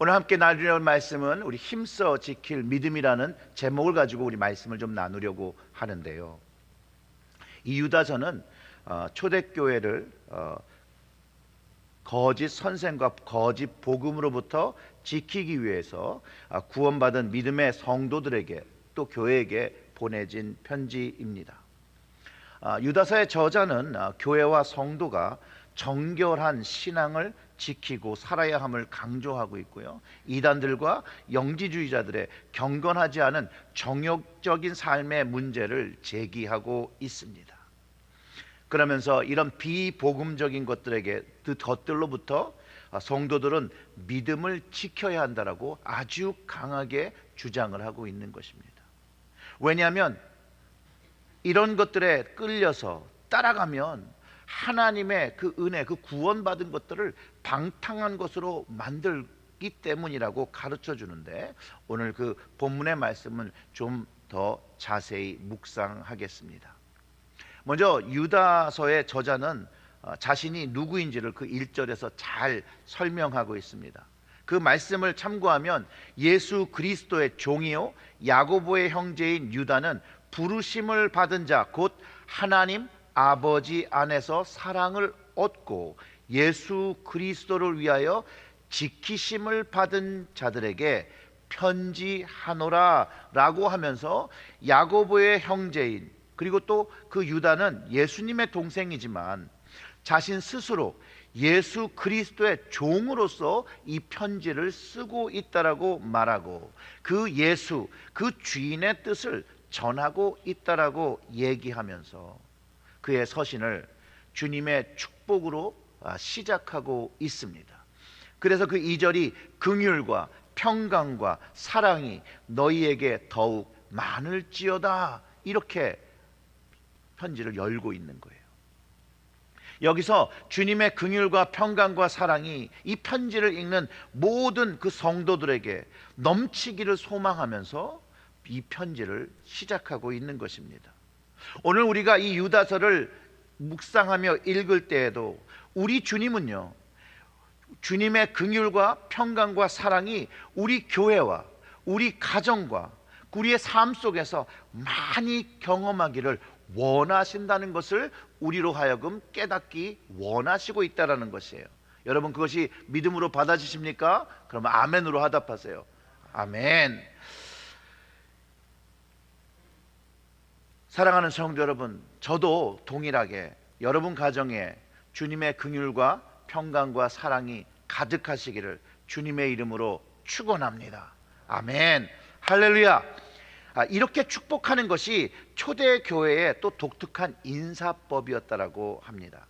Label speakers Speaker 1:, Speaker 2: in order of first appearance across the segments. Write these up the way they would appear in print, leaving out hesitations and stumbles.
Speaker 1: 오늘 함께 나눌 말씀은 우리 힘써 지킬 믿음이라는 제목을 가지고 우리 말씀을 좀 나누려고 하는데요. 이 유다서는 초대교회를 거짓 선생과 거짓 복음으로부터 지키기 위해서 구원받은 믿음의 성도들에게 또 교회에게 보내진 편지입니다. 유다서의 저자는 교회와 성도가 정결한 신앙을 지키고 살아야 함을 강조하고 있고요. 이단들과 영지주의자들의 경건하지 않은 정욕적인 삶의 문제를 제기하고 있습니다. 그러면서 이런 비복음적인 것들로부터 성도들은 믿음을 지켜야 한다라고 아주 강하게 주장을 하고 있는 것입니다. 왜냐하면 이런 것들에 끌려서 따라가면 하나님의 그 은혜, 그 구원받은 것들을 방탕한 것으로 만들기 때문이라고 가르쳐 주는데, 오늘 그 본문의 말씀을 좀 더 자세히 묵상하겠습니다. 먼저 유다서의 저자는 자신이 누구인지를 그 1절에서 잘 설명하고 있습니다. 그 말씀을 참고하면 예수 그리스도의 종이요 야고보의 형제인 유다는 부르심을 받은 자, 곧 하나님 아버지 안에서 사랑을 얻고 예수 그리스도를 위하여 지키심을 받은 자들에게 편지하노라 라고 하면서 야고보의 형제인, 그리고 또 그 유다는 예수님의 동생이지만 자신 스스로 예수 그리스도의 종으로서 이 편지를 쓰고 있다라고 말하고, 그 예수, 그 주인의 뜻을 전하고 있다라고 얘기하면서 그의 서신을 주님의 축복으로 시작하고 있습니다. 그래서 그 2절이 긍휼과 평강과 사랑이 너희에게 더욱 많을지어다, 이렇게 편지를 열고 있는 거예요. 여기서 주님의 긍휼과 평강과 사랑이 이 편지를 읽는 모든 그 성도들에게 넘치기를 소망하면서 이 편지를 시작하고 있는 것입니다. 오늘 우리가 이 유다서를 묵상하며 읽을 때에도 우리 주님은요, 주님의 긍휼과 평강과 사랑이 우리 교회와 우리 가정과 우리의 삶 속에서 많이 경험하기를 원하신다는 것을 우리로 하여금 깨닫기 원하시고 있다는 것이에요. 여러분, 그것이 믿음으로 받아지십니까? 그러면 아멘으로 화답하세요. 아멘. 사랑하는 성도 여러분, 저도 동일하게 여러분 가정에 주님의 긍휼과 평강과 사랑이 가득하시기를 주님의 이름으로 축원합니다. 아멘. 할렐루야. 이렇게 축복하는 것이 초대교회의 또 독특한 인사법이었다라고 합니다.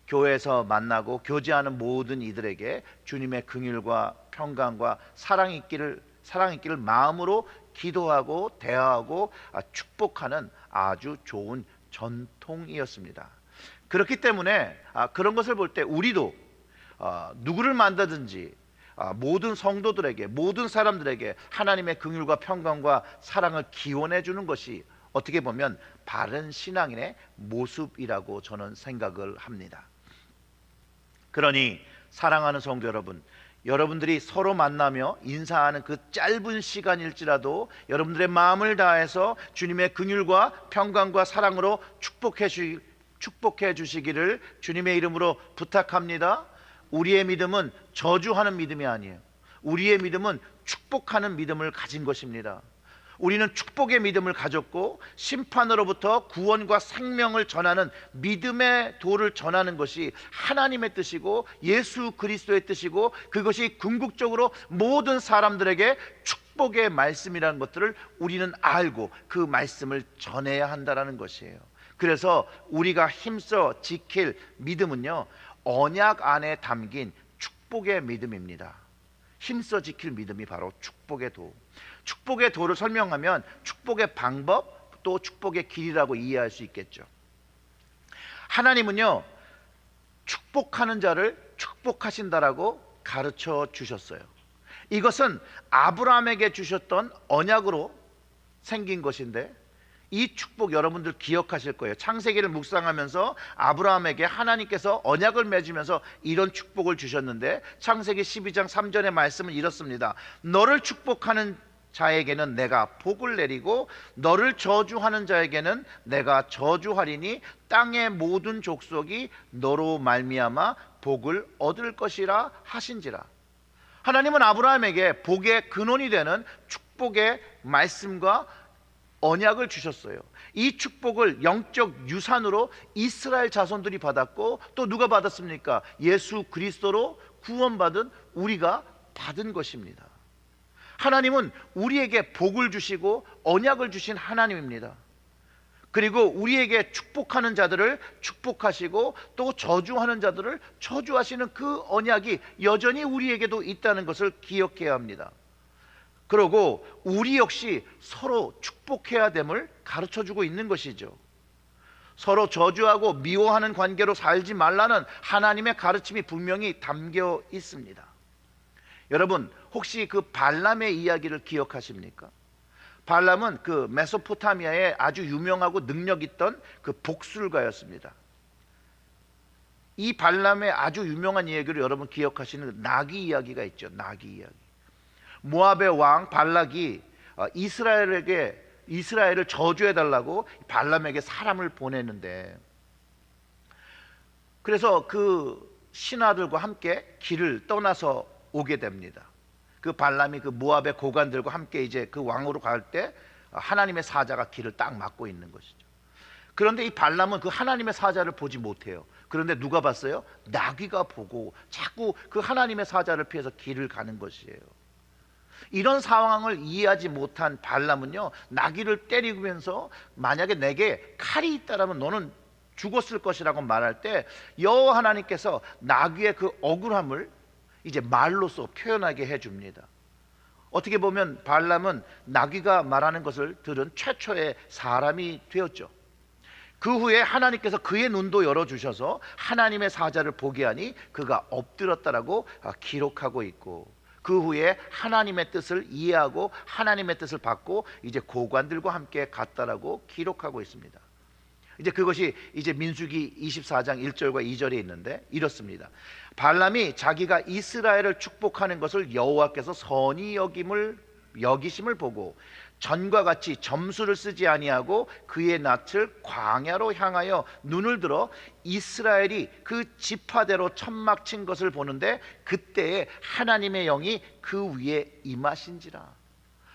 Speaker 1: 교회에서 만나고 교제하는 모든 이들에게 주님의 긍휼과 평강과 사랑이 있기를 마음으로 기도하고 대하고 축복하는 아주 좋은 전통이었습니다. 그렇기 때문에 그런 것을 볼 때 우리도 누구를 만나든지 모든 성도들에게, 모든 사람들에게 하나님의 긍휼과 평강과 사랑을 기원해 주는 것이 어떻게 보면 바른 신앙인의 모습이라고 저는 생각을 합니다. 그러니 사랑하는 성도 여러분, 여러분들이 서로 만나며 인사하는 그 짧은 시간일지라도 여러분들의 마음을 다해서 주님의 긍휼과 평강과 사랑으로 축복해 주시기를 주님의 이름으로 부탁합니다. 우리의 믿음은 저주하는 믿음이 아니에요. 우리의 믿음은 축복하는 믿음을 가진 것입니다. 우리는 축복의 믿음을 가졌고 심판으로부터 구원과 생명을 전하는 믿음의 도를 전하는 것이 하나님의 뜻이고 예수 그리스도의 뜻이고, 그것이 궁극적으로 모든 사람들에게 축복의 말씀이라는 것들을 우리는 알고 그 말씀을 전해야 한다는 것이에요. 그래서 우리가 힘써 지킬 믿음은요, 언약 안에 담긴 축복의 믿음입니다. 힘써 지킬 믿음이 바로 축복의 도. 축복의 도를 설명하면 축복의 방법, 또 축복의 길이라고 이해할 수 있겠죠. 하나님은요, 축복하는 자를 축복하신다라고 가르쳐 주셨어요. 이것은 아브라함에게 주셨던 언약으로 생긴 것인데, 이 축복 여러분들 기억하실 거예요. 창세기를 묵상하면서 아브라함에게 하나님께서 언약을 맺으면서 이런 축복을 주셨는데, 창세기 12장 3절의 말씀은 이렇습니다. 너를 축복하는 자에게는 내가 복을 내리고 너를 저주하는 자에게는 내가 저주하리니 땅의 모든 족속이 너로 말미암아 복을 얻을 것이라 하신지라. 하나님은 아브라함에게 복의 근원이 되는 축복의 말씀과 언약을 주셨어요. 이 축복을 영적 유산으로 이스라엘 자손들이 받았고, 또 누가 받았습니까? 예수 그리스도로 구원받은 우리가 받은 것입니다. 하나님은 우리에게 복을 주시고 언약을 주신 하나님입니다. 그리고 우리에게 축복하는 자들을 축복하시고 또 저주하는 자들을 저주하시는 그 언약이 여전히 우리에게도 있다는 것을 기억해야 합니다. 그리고 우리 역시 서로 축복해야 됨을 가르쳐주고 있는 것이죠. 서로 저주하고 미워하는 관계로 살지 말라는 하나님의 가르침이 분명히 담겨 있습니다. 여러분, 혹시 그 발람의 이야기를 기억하십니까? 발람은 그 메소포타미아에 아주 유명하고 능력 있던 그 복술가였습니다. 이 발람의 아주 유명한 이야기를 여러분 기억하시는 나귀 이야기가 있죠. 나귀 이야기. 모압의 왕 발락이 이스라엘을 저주해달라고 발람에게 사람을 보내는데, 그래서 그 신하들과 함께 길을 떠나서 오게 됩니다. 그 발람이 그 모압의 고관들과 함께 이제 그 왕으로 갈 때 하나님의 사자가 길을 딱 막고 있는 것이죠. 그런데 이 발람은 그 하나님의 사자를 보지 못해요. 그런데 누가 봤어요? 나귀가 보고 자꾸 그 하나님의 사자를 피해서 길을 가는 것이에요. 이런 상황을 이해하지 못한 발람은요, 나귀를 때리면서 만약에 내게 칼이 있다라면 너는 죽었을 것이라고 말할 때 여호와 하나님께서 나귀의 그 억울함을 이제 말로써 표현하게 해줍니다. 어떻게 보면 발람은 나귀가 말하는 것을 들은 최초의 사람이 되었죠. 그 후에 하나님께서 그의 눈도 열어주셔서 하나님의 사자를 보게 하니 그가 엎드렸다라고 기록하고 있고, 그 후에 하나님의 뜻을 이해하고 하나님의 뜻을 받고 이제 고관들과 함께 갔다라고 기록하고 있습니다. 이제 그것이 이제 민수기 24장 1절과 2절에 있는데 이렇습니다. 발람이 자기가 이스라엘을 축복하는 것을 여호와께서 선히 여기심을 보고 전과 같이 점수를 쓰지 아니하고 그의 낯을 광야로 향하여 눈을 들어 이스라엘이 그 지파대로 천막 친 것을 보는데 그때에 하나님의 영이 그 위에 임하신지라.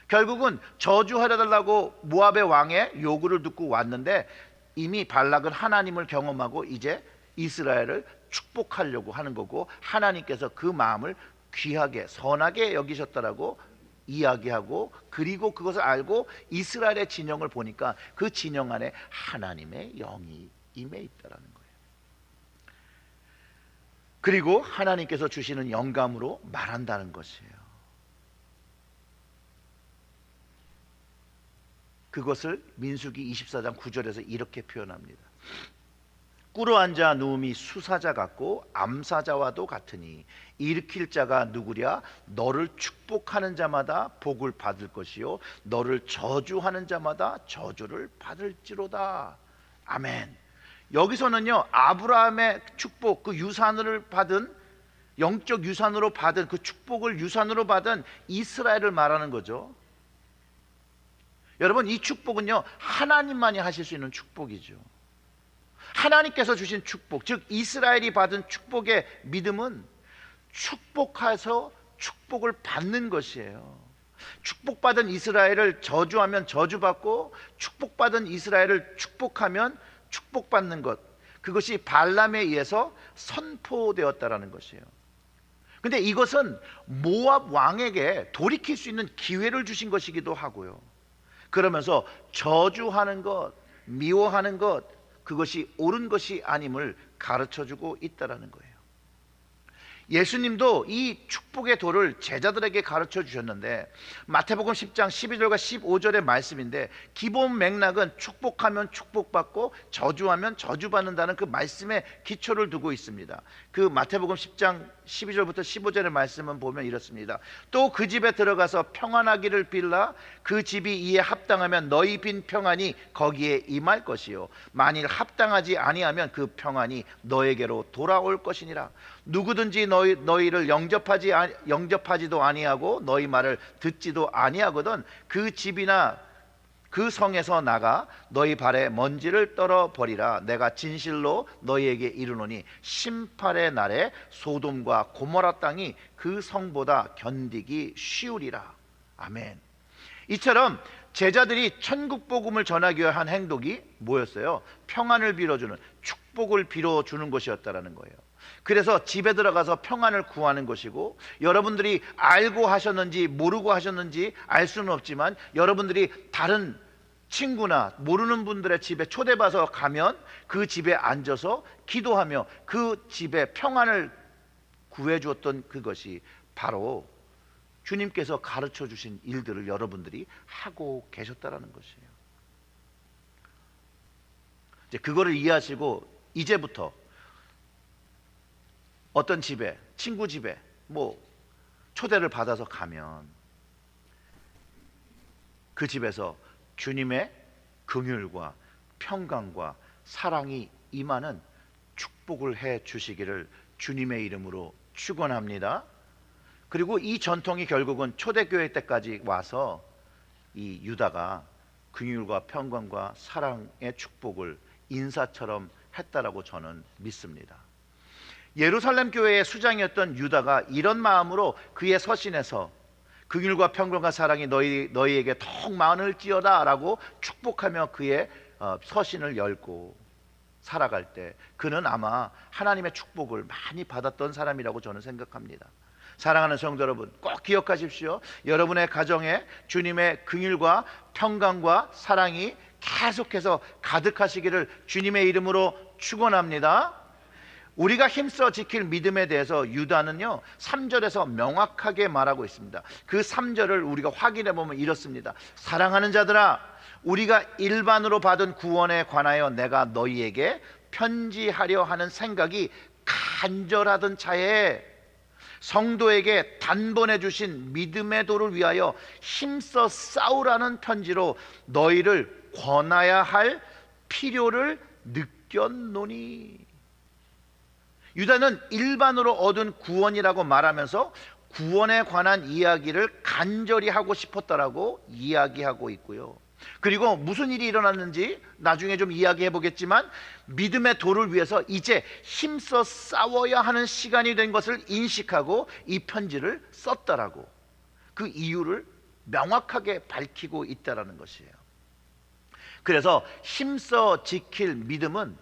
Speaker 1: 결국은 저주하려 달라고 모압의 왕의 요구를 듣고 왔는데 이미 발락은 하나님을 경험하고 이제 이스라엘을 축복하려고 하는 거고, 하나님께서 그 마음을 귀하게 선하게 여기셨다라고 이야기하고, 그리고 그것을 알고 이스라엘의 진영을 보니까 그 진영 안에 하나님의 영이 임해 있다라는 거예요. 그리고 하나님께서 주시는 영감으로 말한다는 것이에요. 그것을 민수기 24장 9절에서 이렇게 표현합니다. 꿇어앉아 누움이 수사자 같고 암사자와도 같으니 일으킬 자가 누구랴? 너를 축복하는 자마다 복을 받을 것이요 너를 저주하는 자마다 저주를 받을지로다. 아멘. 여기서는요, 아브라함의 축복, 그 유산을 받은, 영적 유산으로 받은, 그 축복을 유산으로 받은 이스라엘을 말하는 거죠. 여러분, 이 축복은요, 하나님만이 하실 수 있는 축복이죠. 하나님께서 주신 축복, 즉 이스라엘이 받은 축복의 믿음은 축복해서 축복을 받는 것이에요. 축복받은 이스라엘을 저주하면 저주받고, 축복받은 이스라엘을 축복하면 축복받는 것, 그것이 발람에 의해서 선포되었다라는 것이에요. 근데 이것은 모압 왕에게 돌이킬 수 있는 기회를 주신 것이기도 하고요, 그러면서 저주하는 것, 미워하는 것, 그것이 옳은 것이 아님을 가르쳐주고 있다는 거예요. 예수님도 이 축복의 도를 제자들에게 가르쳐 주셨는데, 마태복음 10장 12절과 15절의 말씀인데, 기본 맥락은 축복하면 축복받고 저주하면 저주받는다는 그 말씀에 기초를 두고 있습니다. 그 마태복음 10장 12절부터 15절의 말씀은 보면 이렇습니다. 또 그 집에 들어가서 평안하기를 빌라. 그 집이 이에 합당하면 너희 빈 평안이 거기에 임할 것이요 만일 합당하지 아니하면 그 평안이 너에게로 돌아올 것이니라. 누구든지 너희를 영접하지도 아니하고 너희 말을 듣지도 아니하거든 그 집이나 그 성에서 나가 너희 발에 먼지를 떨어 버리라. 내가 진실로 너희에게 이르노니 심판의 날에 소돔과 고모라 땅이 그 성보다 견디기 쉬우리라. 아멘. 이처럼 제자들이 천국 복음을 전하기 위한 한 행동이 뭐였어요? 평안을 빌어주는, 축복을 빌어주는 것이었다라는 거예요. 그래서 집에 들어가서 평안을 구하는 것이고, 여러분들이 알고 하셨는지 모르고 하셨는지 알 수는 없지만 여러분들이 다른 친구나 모르는 분들의 집에 초대받아서 가면 그 집에 앉아서 기도하며 그 집에 평안을 구해주었던 그것이 바로 주님께서 가르쳐 주신 일들을 여러분들이 하고 계셨다라는 것이에요. 이제 그거를 이해하시고 이제부터 어떤 집에, 친구 집에 뭐 초대를 받아서 가면 그 집에서 주님의 긍휼과 평강과 사랑이 임하는 축복을 해 주시기를 주님의 이름으로 축원합니다. 그리고 이 전통이 결국은 초대교회 때까지 와서 이 유다가 긍휼과 평강과 사랑의 축복을 인사처럼 했다라고 저는 믿습니다. 예루살렘 교회의 수장이었던 유다가 이런 마음으로 그의 서신에서 긍휼과 평강과 사랑이 너희에게 더욱 많을지어다 라고 축복하며 그의 서신을 열고 살아갈 때 그는 아마 하나님의 축복을 많이 받았던 사람이라고 저는 생각합니다. 사랑하는 성도 여러분, 꼭 기억하십시오. 여러분의 가정에 주님의 긍휼과 평강과 사랑이 계속해서 가득하시기를 주님의 이름으로 축원합니다. 우리가 힘써 지킬 믿음에 대해서 유다는요 3절에서 명확하게 말하고 있습니다. 그 3절을 우리가 확인해 보면 이렇습니다. 사랑하는 자들아, 우리가 일반으로 받은 구원에 관하여 내가 너희에게 편지하려 하는 생각이 간절하던 차에 성도에게 단번에 주신 믿음의 도를 위하여 힘써 싸우라는 편지로 너희를 권하야 할 필요를 느꼈노니. 유다는 일반으로 얻은 구원이라고 말하면서 구원에 관한 이야기를 간절히 하고 싶었다라고 이야기하고 있고요. 그리고 무슨 일이 일어났는지 나중에 좀 이야기해 보겠지만 믿음의 도를 위해서 이제 힘써 싸워야 하는 시간이 된 것을 인식하고 이 편지를 썼다라고 그 이유를 명확하게 밝히고 있다라는 것이에요. 그래서 힘써 지킬 믿음은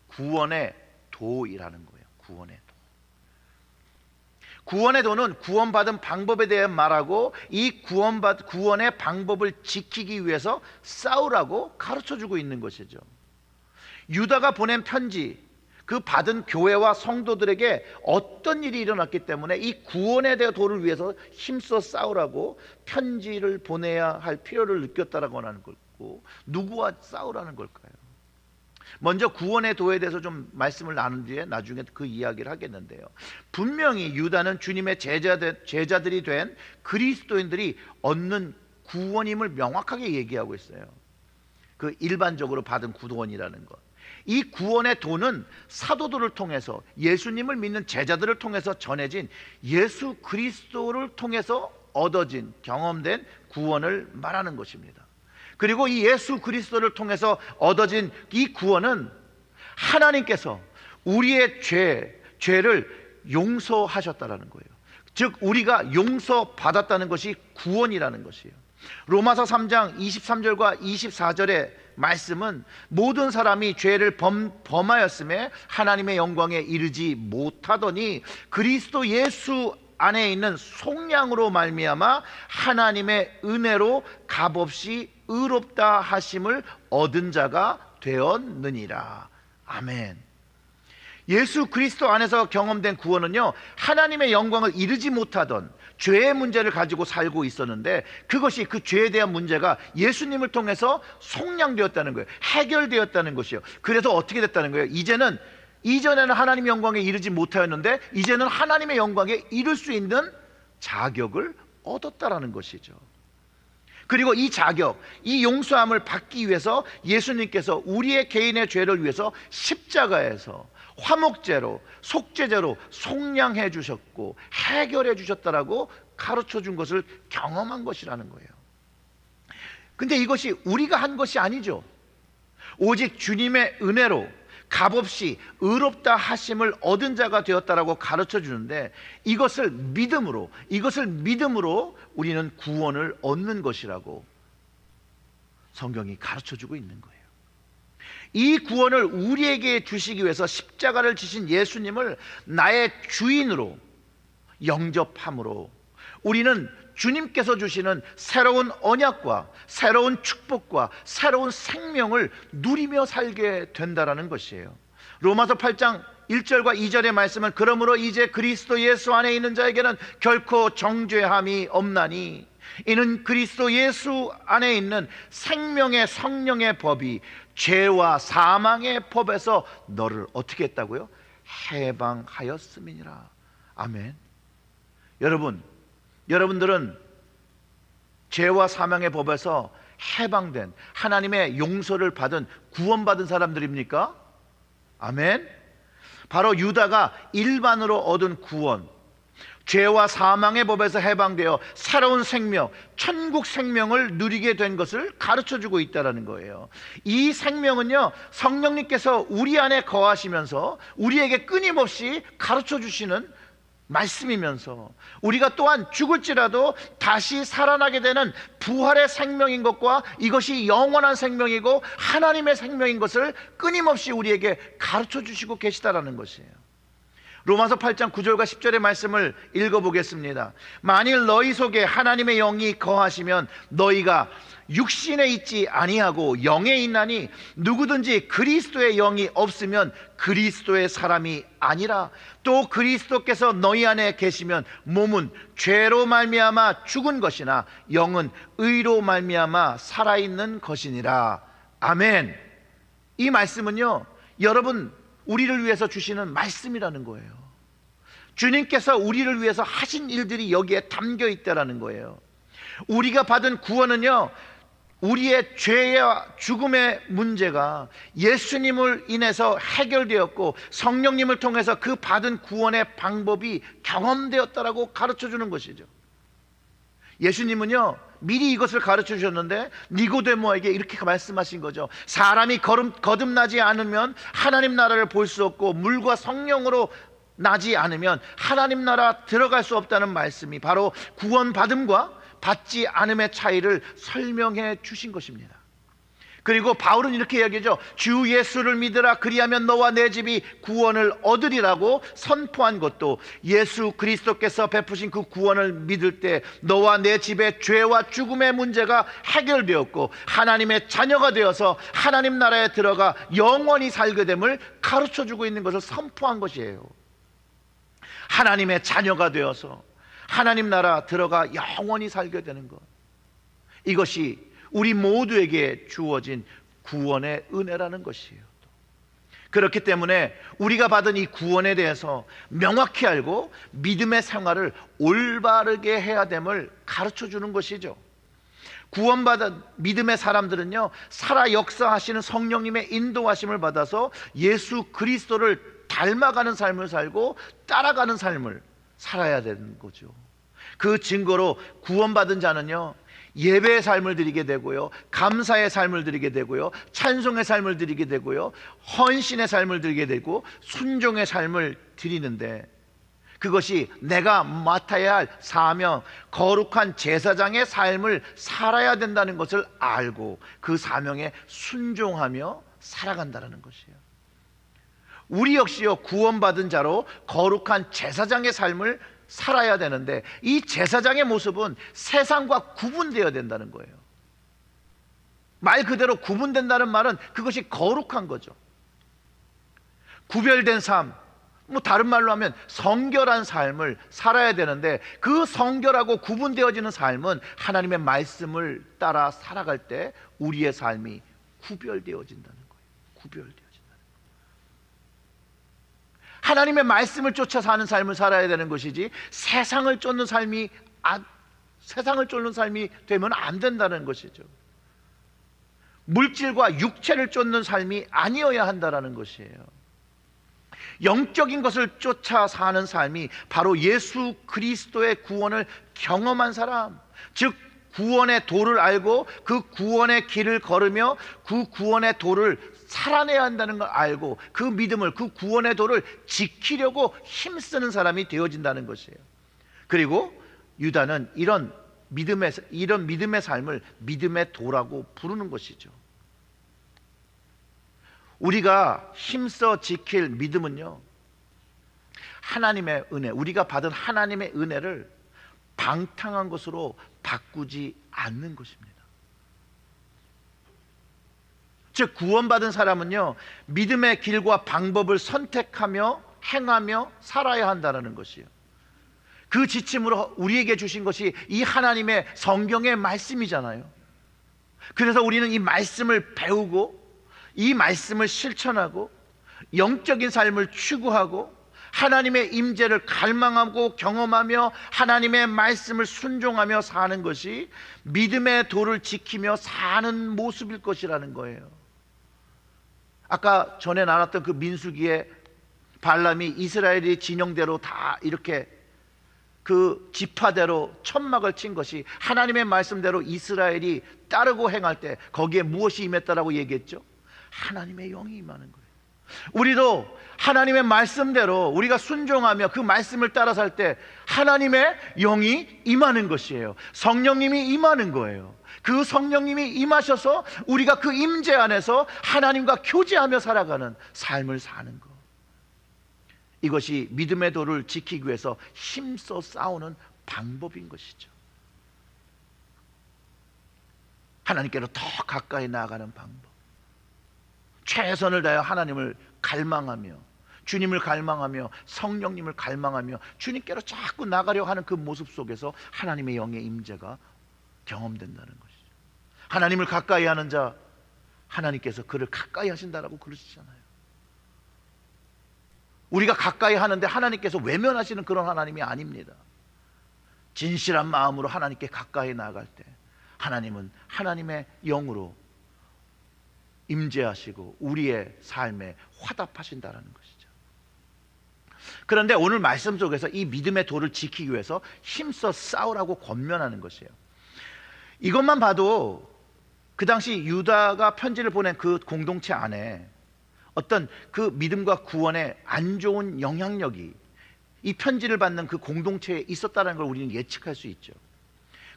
Speaker 1: 구원의 도이라는 거예요. 구원의 도. 구원의 도는 구원받은 방법에 대해 말하고 이 구원의 방법을 지키기 위해서 싸우라고 가르쳐주고 있는 것이죠. 유다가 보낸 편지, 그 받은 교회와 성도들에게 어떤 일이 일어났기 때문에 이 구원의 도를 위해서 힘써 싸우라고 편지를 보내야 할 필요를 느꼈다라고 하는 걸고, 누구와 싸우라는 걸까요? 먼저 구원의 도에 대해서 좀 말씀을 나눈 뒤에 나중에 그 이야기를 하겠는데요. 분명히 유다는 주님의 제자들이 된 그리스도인들이 얻는 구원임을 명확하게 얘기하고 있어요. 그 일반적으로 받은 구원이라는 것. 이 구원의 도는 사도들을 통해서 예수님을 믿는 제자들을 통해서 전해진 예수 그리스도를 통해서 얻어진 경험된 구원을 말하는 것입니다. 그리고 이 예수 그리스도를 통해서 얻어진 이 구원은 하나님께서 우리의 죄를 용서하셨다라는 거예요. 즉 우리가 용서받았다는 것이 구원이라는 것이에요. 로마서 3장 23절과 24절의 말씀은 모든 사람이 죄를 범하였음에 하나님의 영광에 이르지 못하더니 그리스도 예수 안에 있는 속량으로 말미암아 하나님의 은혜로 값없이 의롭다 하심을 얻은 자가 되었느니라. 아멘. 예수 그리스도 안에서 경험된 구원은요 하나님의 영광을 이루지 못하던 죄의 문제를 가지고 살고 있었는데 그것이 그 죄에 대한 문제가 예수님을 통해서 속량되었다는 거예요. 해결되었다는 것이요. 그래서 어떻게 됐다는 거예요? 이제는 이전에는 하나님의 영광에 이르지 못하였는데 이제는 하나님의 영광에 이를 수 있는 자격을 얻었다라는 것이죠. 그리고 이 자격, 이 용서함을 받기 위해서 예수님께서 우리의 개인의 죄를 위해서 십자가에서 화목제로, 속죄제로 속량해 주셨고 해결해 주셨다라고 가르쳐 준 것을 경험한 것이라는 거예요. 근데 이것이 우리가 한 것이 아니죠. 오직 주님의 은혜로 값없이 의롭다 하심을 얻은 자가 되었다라고 가르쳐 주는데, 이것을 믿음으로 우리는 구원을 얻는 것이라고 성경이 가르쳐 주고 있는 거예요. 이 구원을 우리에게 주시기 위해서 십자가를 지신 예수님을 나의 주인으로 영접함으로 우리는 주님께서 주시는 새로운 언약과 새로운 축복과 새로운 생명을 누리며 살게 된다라는 것이에요. 로마서 8장 1절과 2절의 말씀은 그러므로 이제 그리스도 예수 안에 있는 자에게는 결코 정죄함이 없나니 이는 그리스도 예수 안에 있는 생명의 성령의 법이 죄와 사망의 법에서 너를 어떻게 했다고요? 해방하였음이니라. 아멘. 여러분들은 죄와 사망의 법에서 해방된, 하나님의 용서를 받은, 구원받은 사람들입니까? 아멘. 바로 유다가 일반으로 얻은 구원, 죄와 사망의 법에서 해방되어 새로운 생명, 천국 생명을 누리게 된 것을 가르쳐주고 있다는 거예요. 이 생명은요, 성령님께서 우리 안에 거하시면서 우리에게 끊임없이 가르쳐주시는 말씀이면서 우리가 또한 죽을지라도 다시 살아나게 되는 부활의 생명인 것과 이것이 영원한 생명이고 하나님의 생명인 것을 끊임없이 우리에게 가르쳐 주시고 계시다라는 것이에요. 로마서 8장 9절과 10절의 말씀을 읽어보겠습니다. 만일 너희 속에 하나님의 영이 거하시면 너희가 육신에 있지 아니하고 영에 있나니 누구든지 그리스도의 영이 없으면 그리스도의 사람이 아니라 또 그리스도께서 너희 안에 계시면 몸은 죄로 말미암아 죽은 것이나 영은 의로 말미암아 살아있는 것이니라. 아멘. 이 말씀은요, 여러분, 우리를 위해서 주시는 말씀이라는 거예요. 주님께서 우리를 위해서 하신 일들이 여기에 담겨 있다라는 거예요. 우리가 받은 구원은요, 우리의 죄와 죽음의 문제가 예수님을 인해서 해결되었고 성령님을 통해서 그 받은 구원의 방법이 경험되었다라고 가르쳐 주는 것이죠. 예수님은요, 미리 이것을 가르쳐 주셨는데 니고데모에게 이렇게 말씀하신 거죠. 사람이 거듭나지 않으면 하나님 나라를 볼 수 없고 물과 성령으로 나지 않으면 하나님 나라 들어갈 수 없다는 말씀이 바로 구원받음과 받지 않음의 차이를 설명해 주신 것입니다. 그리고 바울은 이렇게 이야기하죠. 주 예수를 믿으라 그리하면 너와 내 집이 구원을 얻으리라고 선포한 것도 예수 그리스도께서 베푸신 그 구원을 믿을 때 너와 내 집의 죄와 죽음의 문제가 해결되었고 하나님의 자녀가 되어서 하나님 나라에 들어가 영원히 살게 됨을 가르쳐주고 있는 것을 선포한 것이에요. 하나님의 자녀가 되어서 하나님 나라 들어가 영원히 살게 되는 것, 이것이 우리 모두에게 주어진 구원의 은혜라는 것이에요. 그렇기 때문에 우리가 받은 이 구원에 대해서 명확히 알고 믿음의 생활을 올바르게 해야 됨을 가르쳐 주는 것이죠. 구원받은 믿음의 사람들은요, 살아 역사하시는 성령님의 인도하심을 받아서 예수 그리스도를 닮아가는 삶을 살고 따라가는 삶을 살아야 되는 거죠. 그 증거로 구원받은 자는요, 예배의 삶을 드리게 되고요, 감사의 삶을 드리게 되고요, 찬송의 삶을 드리게 되고요, 헌신의 삶을 드리게 되고 순종의 삶을 드리는데, 그것이 내가 맡아야 할 사명, 거룩한 제사장의 삶을 살아야 된다는 것을 알고 그 사명에 순종하며 살아간다는 것이에요. 우리 역시요, 구원받은 자로 거룩한 제사장의 삶을 살아야 되는데 이 제사장의 모습은 세상과 구분되어야 된다는 거예요. 말 그대로 구분된다는 말은 그것이 거룩한 거죠. 구별된 삶, 다른 말로 하면 성결한 삶을 살아야 되는데 그 성결하고 구분되어지는 삶은 하나님의 말씀을 따라 살아갈 때 우리의 삶이 구별되어진다는 거예요. 구별되어진다는 거예요. 하나님의 말씀을 쫓아 사는 삶을 살아야 되는 것이지 세상을 쫓는 삶이 되면 안 된다는 것이죠. 물질과 육체를 쫓는 삶이 아니어야 한다는 것이에요. 영적인 것을 쫓아 사는 삶이 바로 예수 그리스도의 구원을 경험한 사람, 즉 구원의 도를 알고 그 구원의 길을 걸으며 그 구원의 도를 살아내야 한다는 걸 알고 그 믿음을, 그 구원의 도를 지키려고 힘쓰는 사람이 되어진다는 것이에요. 그리고 유다는 이런 믿음의 삶을 믿음의 도라고 부르는 것이죠. 우리가 힘써 지킬 믿음은요, 하나님의 은혜, 우리가 받은 하나님의 은혜를 방탕한 것으로 바꾸지 않는 것입니다. 즉 구원받은 사람은요, 믿음의 길과 방법을 선택하며 행하며 살아야 한다는 것이에요. 그 지침으로 우리에게 주신 것이 이 하나님의 성경의 말씀이잖아요. 그래서 우리는 이 말씀을 배우고 이 말씀을 실천하고 영적인 삶을 추구하고 하나님의 임재를 갈망하고 경험하며 하나님의 말씀을 순종하며 사는 것이 믿음의 도를 지키며 사는 모습일 것이라는 거예요. 아까 전에 나눴던 그 민수기에 발람이 이스라엘이 진영대로 다 이렇게 그 지파대로 천막을 친 것이 하나님의 말씀대로 이스라엘이 따르고 행할 때 거기에 무엇이 임했다라고 얘기했죠? 하나님의 영이 임하는 거예요. 우리도 하나님의 말씀대로 우리가 순종하며 그 말씀을 따라 살 때 하나님의 영이 임하는 것이에요. 성령님이 임하는 거예요. 그 성령님이 임하셔서 우리가 그 임재 안에서 하나님과 교제하며 살아가는 삶을 사는 것, 이것이 믿음의 도를 지키기 위해서 힘써 싸우는 방법인 것이죠. 하나님께로 더 가까이 나아가는 방법, 최선을 다해 하나님을 갈망하며 주님을 갈망하며 성령님을 갈망하며 주님께로 자꾸 나가려고 하는 그 모습 속에서 하나님의 영의 임재가 경험된다는 것이죠. 하나님을 가까이 하는 자, 하나님께서 그를 가까이 하신다라고 그러시잖아요. 우리가 가까이 하는데 하나님께서 외면하시는 그런 하나님이 아닙니다. 진실한 마음으로 하나님께 가까이 나아갈 때 하나님은 하나님의 영으로 임재하시고 우리의 삶에 화답하신다는 것이죠. 그런데 오늘 말씀 속에서 이 믿음의 도를 지키기 위해서 힘써 싸우라고 권면하는 것이에요. 이것만 봐도 그 당시 유다가 편지를 보낸 그 공동체 안에 어떤 그 믿음과 구원의 안 좋은 영향력이 이 편지를 받는 그 공동체에 있었다는 걸 우리는 예측할 수 있죠.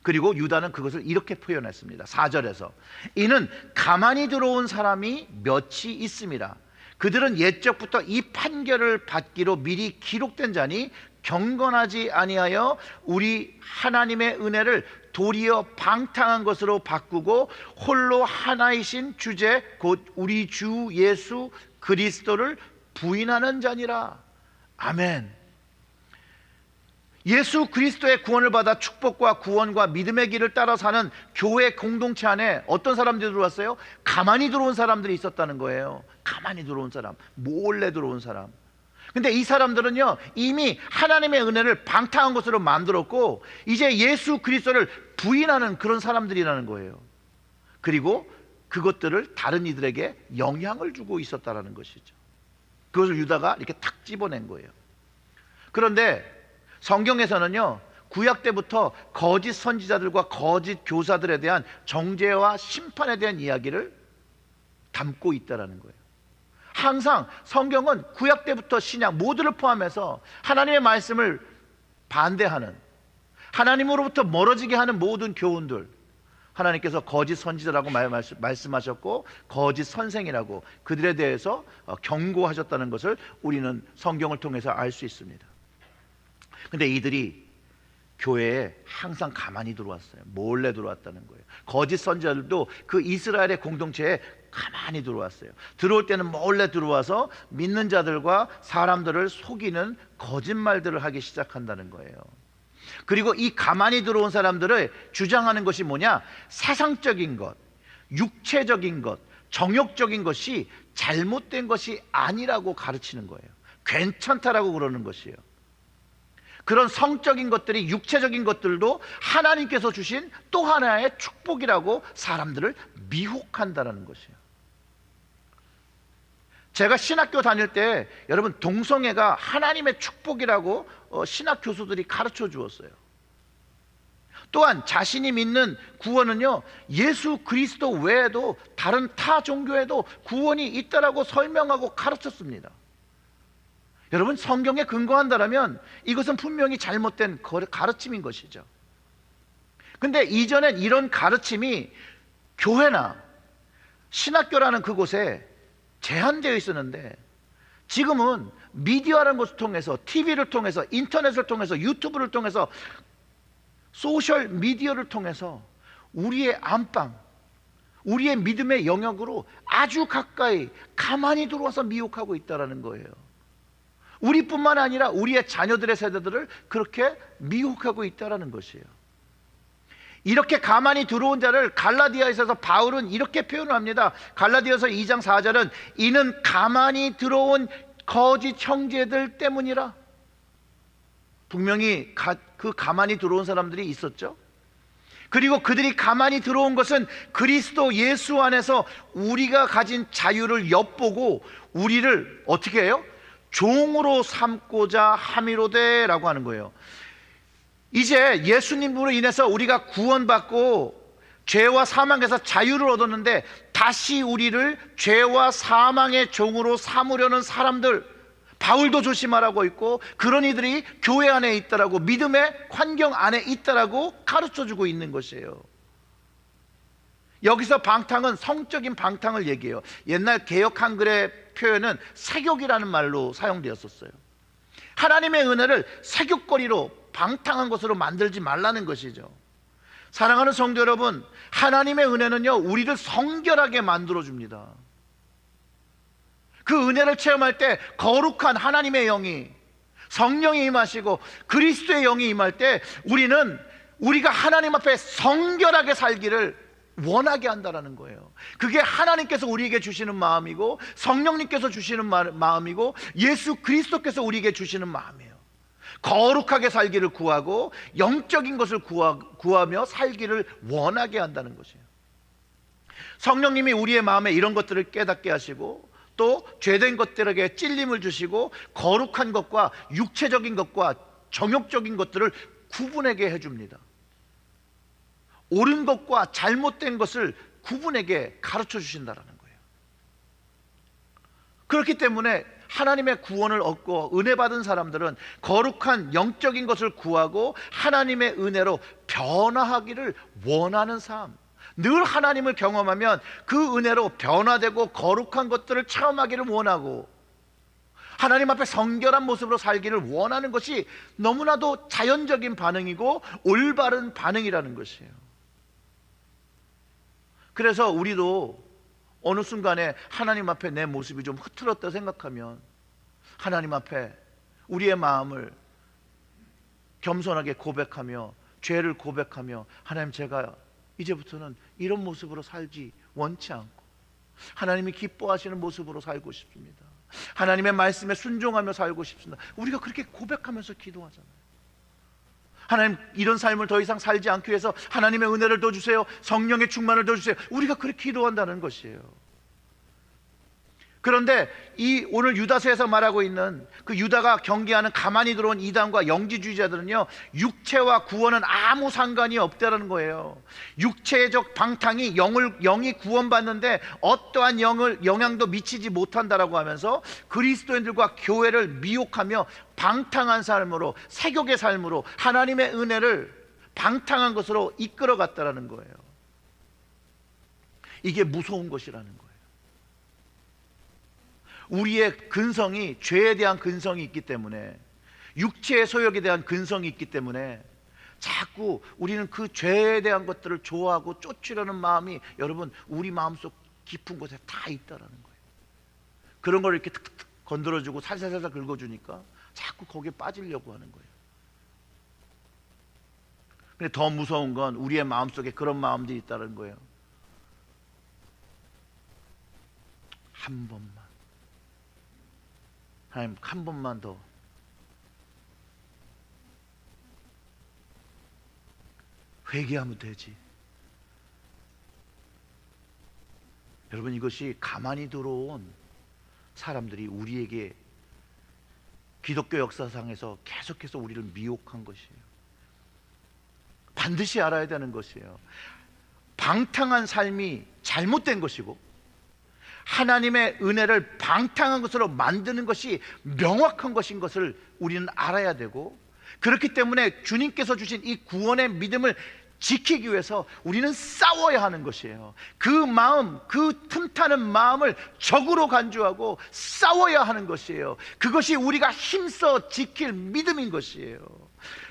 Speaker 1: 그리고 유다는 그것을 이렇게 표현했습니다. 4절에서 이는 가만히 들어온 사람이 몇이 있습니다. 그들은 옛적부터 이 판결을 받기로 미리 기록된 자니 경건하지 아니하여 우리 하나님의 은혜를 도리어 방탕한 것으로 바꾸고 홀로 하나이신 주제 곧 우리 주 예수 그리스도를 부인하는 자니라. 아멘. 예수 그리스도의 구원을 받아 축복과 구원과 믿음의 길을 따라 사는 교회 공동체 안에 어떤 사람들이 들어왔어요? 가만히 들어온 사람들이 있었다는 거예요. 가만히 들어온 사람, 몰래 들어온 사람. 근데 이 사람들은요, 이미 하나님의 은혜를 방탕한 것으로 만들었고 이제 예수 그리스도를 부인하는 그런 사람들이라는 거예요. 그리고 그것들을 다른 이들에게 영향을 주고 있었다는 것이죠. 그것을 유다가 이렇게 탁 집어낸 거예요. 그런데 성경에서는요, 구약 때부터 거짓 선지자들과 거짓 교사들에 대한 정죄와 심판에 대한 이야기를 담고 있다는 거예요. 항상 성경은 구약 때부터 신약 모두를 포함해서 하나님의 말씀을 반대하는, 하나님으로부터 멀어지게 하는 모든 교훈들, 하나님께서 거짓 선지자라고 말씀하셨고 거짓 선생이라고 그들에 대해서 경고하셨다는 것을 우리는 성경을 통해서 알 수 있습니다. 근데 이들이 교회에 항상 가만히 들어왔어요. 몰래 들어왔다는 거예요. 거짓 선지자들도 그 이스라엘의 공동체에 가만히 들어왔어요. 들어올 때는 몰래 들어와서 믿는 자들과 사람들을 속이는 거짓말들을 하기 시작한다는 거예요. 그리고 이 가만히 들어온 사람들을 주장하는 것이 뭐냐? 세상적인 것, 육체적인 것, 정욕적인 것이 잘못된 것이 아니라고 가르치는 거예요. 괜찮다라고 그러는 것이에요. 그런 성적인 것들이, 육체적인 것들도 하나님께서 주신 또 하나의 축복이라고 사람들을 미혹한다는 것이에요. 제가 신학교 다닐 때 여러분, 동성애가 하나님의 축복이라고 신학 교수들이 가르쳐 주었어요. 또한 자신이 믿는 구원은요, 예수 그리스도 외에도 다른 타 종교에도 구원이 있다라고 설명하고 가르쳤습니다. 여러분, 성경에 근거한다면 이것은 분명히 잘못된 가르침인 것이죠. 근데 이전엔 이런 가르침이 교회나 신학교라는 그곳에 제한되어 있었는데, 지금은 미디어라는 것을 통해서, TV를 통해서, 인터넷을 통해서, 유튜브를 통해서, 소셜 미디어를 통해서 우리의 안방, 우리의 믿음의 영역으로 아주 가까이 가만히 들어와서 미혹하고 있다는 거예요. 우리뿐만 아니라 우리의 자녀들의 세대들을 그렇게 미혹하고 있다는 것이에요. 이렇게 가만히 들어온 자를 갈라디아에서 바울은 이렇게 표현을 합니다. 갈라디아서 2장 4절은 이는 가만히 들어온 거짓 형제들 때문이라. 분명히 그 가만히 들어온 사람들이 있었죠. 그리고 그들이 가만히 들어온 것은 그리스도 예수 안에서 우리가 가진 자유를 엿보고 우리를 어떻게 해요? 종으로 삼고자 함이로되라고 하는 거예요. 이제 예수님으로 인해서 우리가 구원받고 죄와 사망에서 자유를 얻었는데, 다시 우리를 죄와 사망의 종으로 삼으려는 사람들, 바울도 조심하라고 있고 그런 이들이 교회 안에 있다라고, 믿음의 환경 안에 있다라고 가르쳐주고 있는 것이에요. 여기서 방탕은 성적인 방탕을 얘기해요. 옛날 개역 한글의 표현은 세욕이라는 말로 사용되었었어요. 하나님의 은혜를 세욕거리로, 방탕한 것으로 만들지 말라는 것이죠. 사랑하는 성도 여러분, 하나님의 은혜는요, 우리를 성결하게 만들어줍니다. 그 은혜를 체험할 때 거룩한 하나님의 영이, 성령이 임하시고 그리스도의 영이 임할 때 우리는 우리가 하나님 앞에 성결하게 살기를 원하게 한다는 거예요. 그게 하나님께서 우리에게 주시는 마음이고, 성령님께서 주시는 마음이고, 예수 그리스도께서 우리에게 주시는 마음이에요. 거룩하게 살기를 구하고 영적인 것을 구하며 살기를 원하게 한다는 것이에요. 성령님이 우리의 마음에 이런 것들을 깨닫게 하시고, 또 죄된 것들에게 찔림을 주시고 거룩한 것과 육체적인 것과 정욕적인 것들을 구분하게 해줍니다. 옳은 것과 잘못된 것을 구분하게 가르쳐 주신다는 거예요. 그렇기 때문에 하나님의 구원을 얻고 은혜 받은 사람들은 거룩한 영적인 것을 구하고 하나님의 은혜로 변화하기를 원하는 삶, 늘 하나님을 경험하면 그 은혜로 변화되고 거룩한 것들을 체험하기를 원하고 하나님 앞에 성결한 모습으로 살기를 원하는 것이 너무나도 자연적인 반응이고 올바른 반응이라는 것이에요. 그래서 우리도 어느 순간에 하나님 앞에 내 모습이 좀 흐트렀다 생각하면 하나님 앞에 우리의 마음을 겸손하게 고백하며 죄를 고백하며, 하나님, 제가 이제부터는 이런 모습으로 살지 원치 않고 하나님이 기뻐하시는 모습으로 살고 싶습니다. 하나님의 말씀에 순종하며 살고 싶습니다. 우리가 그렇게 고백하면서 기도하잖아요. 하나님, 이런 삶을 더 이상 살지 않기 위해서 하나님의 은혜를 더 주세요, 성령의 충만을 더 주세요. 우리가 그렇게 기도한다는 것이에요. 그런데 이 오늘 유다서에서 말하고 있는 그 유다가 경계하는 가만히 들어온 이단과 영지주의자들은요, 육체와 구원은 아무 상관이 없다는 거예요. 육체적 방탕이 영이 구원받는데 어떠한 영향도 미치지 못한다라고 하면서 그리스도인들과 교회를 미혹하며 방탕한 삶으로, 세욕의 삶으로 하나님의 은혜를 방탕한 것으로 이끌어갔다라는 거예요. 이게 무서운 것이라는 거예요. 우리의 근성이, 죄에 대한 근성이 있기 때문에, 육체의 소욕에 대한 근성이 있기 때문에 자꾸 우리는 그 죄에 대한 것들을 좋아하고 쫓으려는 마음이, 여러분, 우리 마음속 깊은 곳에 다 있다라는 거예요. 그런 걸 이렇게 툭툭툭 건드려주고 살살살살 긁어주니까 자꾸 거기에 빠지려고 하는 거예요. 근데 더 무서운 건 우리의 마음속에 그런 마음들이 있다는 거예요. 한 번만 하나님 한 번만 더 회개하면 되지. 여러분, 이것이 가만히 들어온 사람들이 우리에게 기독교 역사상에서 계속해서 우리를 미혹한 것이에요. 반드시 알아야 되는 것이에요. 방탕한 삶이 잘못된 것이고 하나님의 은혜를 방탕한 것으로 만드는 것이 명확한 것인 것을 우리는 알아야 되고, 그렇기 때문에 주님께서 주신 이 구원의 믿음을 지키기 위해서 우리는 싸워야 하는 것이에요. 그 마음, 그 틈타는 마음을 적으로 간주하고 싸워야 하는 것이에요. 그것이 우리가 힘써 지킬 믿음인 것이에요.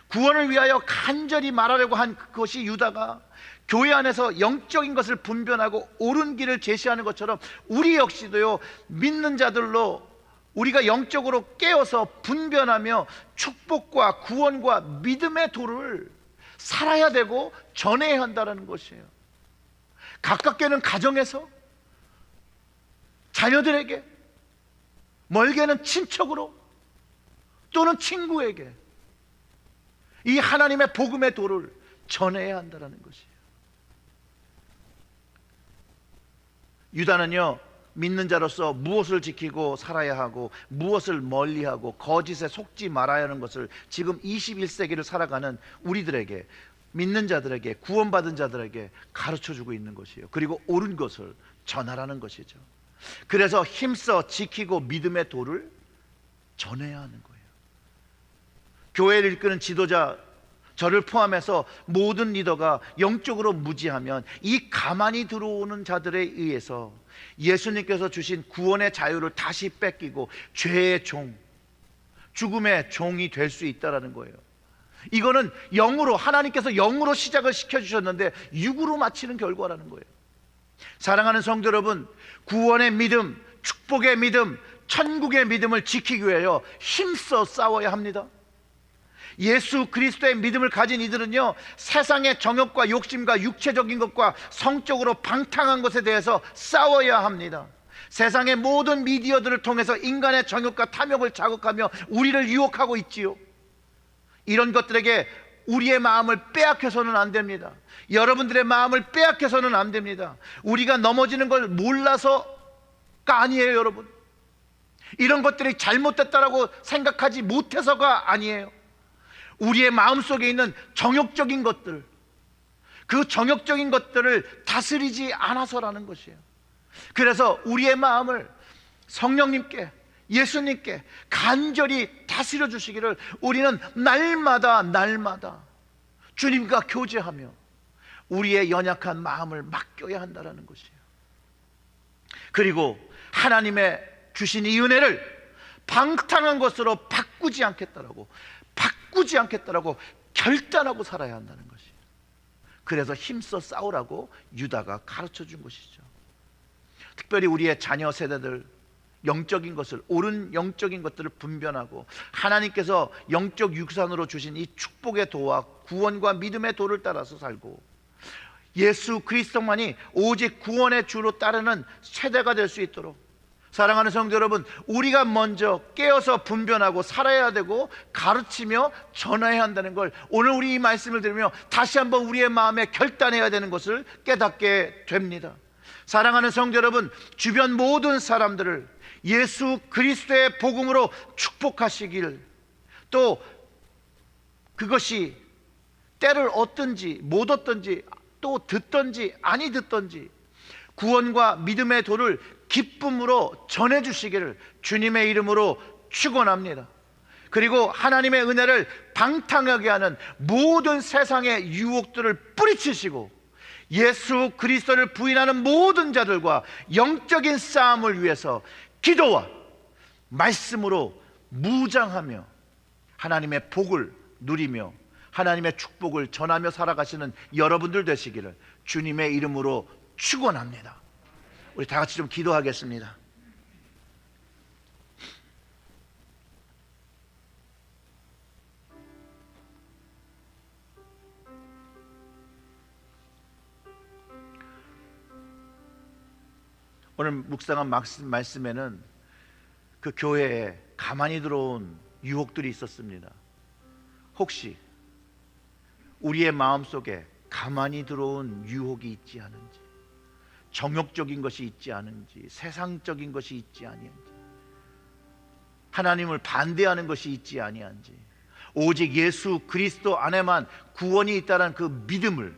Speaker 1: 구원을 위하여 간절히 말하려고 한 그것이 유다가 교회 안에서 영적인 것을 분별하고 옳은 길을 제시하는 것처럼 우리 역시도요, 믿는 자들로 우리가 영적으로 깨어서 분별하며 축복과 구원과 믿음의 도를 살아야 되고 전해야 한다는 것이에요. 가깝게는 가정에서, 자녀들에게, 멀게는 친척으로, 또는 친구에게 이 하나님의 복음의 도를 전해야 한다는 것이에요. 유다는요, 믿는 자로서 무엇을 지키고 살아야 하고 무엇을 멀리하고 거짓에 속지 말아야 하는 것을 지금 21세기를 살아가는 우리들에게, 믿는 자들에게, 구원받은 자들에게 가르쳐주고 있는 것이에요. 그리고 옳은 것을 전하라는 것이죠. 그래서 힘써 지키고 믿음의 도를 전해야 하는 거예요. 교회를 이끄는 지도자, 저를 포함해서 모든 리더가 영적으로 무지하면 이 가만히 들어오는 자들에 의해서 예수님께서 주신 구원의 자유를 다시 뺏기고 죄의 종, 죽음의 종이 될 수 있다는 거예요. 이거는 영으로, 하나님께서 영으로 시작을 시켜주셨는데 육으로 마치는 결과라는 거예요. 사랑하는 성도 여러분, 구원의 믿음, 축복의 믿음, 천국의 믿음을 지키기 위하여 힘써 싸워야 합니다. 예수 그리스도의 믿음을 가진 이들은요, 세상의 정욕과 욕심과 육체적인 것과 성적으로 방탕한 것에 대해서 싸워야 합니다. 세상의 모든 미디어들을 통해서 인간의 정욕과 탐욕을 자극하며 우리를 유혹하고 있지요. 이런 것들에게 우리의 마음을 빼앗겨서는 안 됩니다. 여러분들의 마음을 빼앗겨서는 안 됩니다. 우리가 넘어지는 걸 몰라서가 아니에요. 여러분, 이런 것들이 잘못됐다라고 생각하지 못해서가 아니에요. 우리의 마음속에 있는 정욕적인 것들, 그 정욕적인 것들을 다스리지 않아서라는 것이에요. 그래서 우리의 마음을 성령님께, 예수님께 간절히 다스려 주시기를 우리는 날마다 주님과 교제하며 우리의 연약한 마음을 맡겨야 한다는 것이에요. 그리고 하나님의 주신 이 은혜를 방탕한 것으로 바꾸지 않겠다라고 결단하고 살아야 한다는 것이에요. 그래서 힘써 싸우라고 유다가 가르쳐 준 것이죠. 특별히 우리의 자녀 세대들, 영적인 것을, 옳은 영적인 것들을 분별하고 하나님께서 영적 유산으로 주신 이 축복의 도와 구원과 믿음의 도를 따라서 살고 예수 그리스도만이 오직 구원의 주로 따르는 세대가 될 수 있도록, 사랑하는 성도 여러분, 우리가 먼저 깨어서 분별하고 살아야 되고 가르치며 전해야 한다는 걸 오늘 우리 이 말씀을 들으며 다시 한번 우리의 마음에 결단해야 되는 것을 깨닫게 됩니다. 사랑하는 성도 여러분, 주변 모든 사람들을 예수 그리스도의 복음으로 축복하시길, 또 그것이 때를 얻든지 못 얻든지, 또 듣든지 아니 듣든지 구원과 믿음의 도를 기쁨으로 전해주시기를 주님의 이름으로 축원합니다. 그리고 하나님의 은혜를 방탕하게 하는 모든 세상의 유혹들을 뿌리치시고 예수 그리스도를 부인하는 모든 자들과 영적인 싸움을 위해서 기도와 말씀으로 무장하며 하나님의 복을 누리며 하나님의 축복을 전하며 살아가시는 여러분들 되시기를 주님의 이름으로 축원합니다. 우리 다 같이 좀 기도하겠습니다. 오늘 묵상한 말씀에는 그 교회에 가만히 들어온 유혹들이 있었습니다. 혹시 우리의 마음속에 가만히 들어온 유혹이 있지 않은지, 정욕적인 것이 있지 않은지, 세상적인 것이 있지 아니한지, 하나님을 반대하는 것이 있지 아니한지, 오직 예수 그리스도 안에만 구원이 있다는 그 믿음을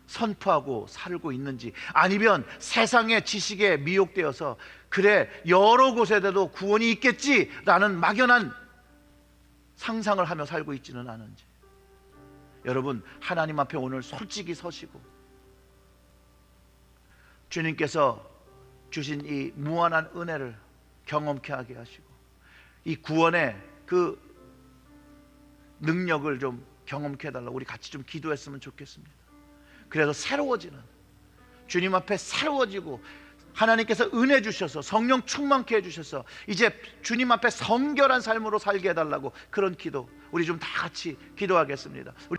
Speaker 1: 선포하고 살고 있는지, 아니면 세상의 지식에 미혹되어서 그래 여러 곳에도 구원이 있겠지라는 막연한 상상을 하며 살고 있지는 않은지. 여러분, 하나님 앞에 오늘 솔직히 서시고 주님께서 주신 이 무한한 은혜를 경험케 하게 하시고 이 구원의 그 능력을 좀 경험케 해달라고 우리 같이 좀 기도했으면 좋겠습니다. 그래서 새로워지는, 주님 앞에 새로워지고 하나님께서 은혜 주셔서 성령 충만케 해주셔서 이제 주님 앞에 성결한 삶으로 살게 해달라고, 그런 기도 우리 좀 다 같이 기도하겠습니다. 우리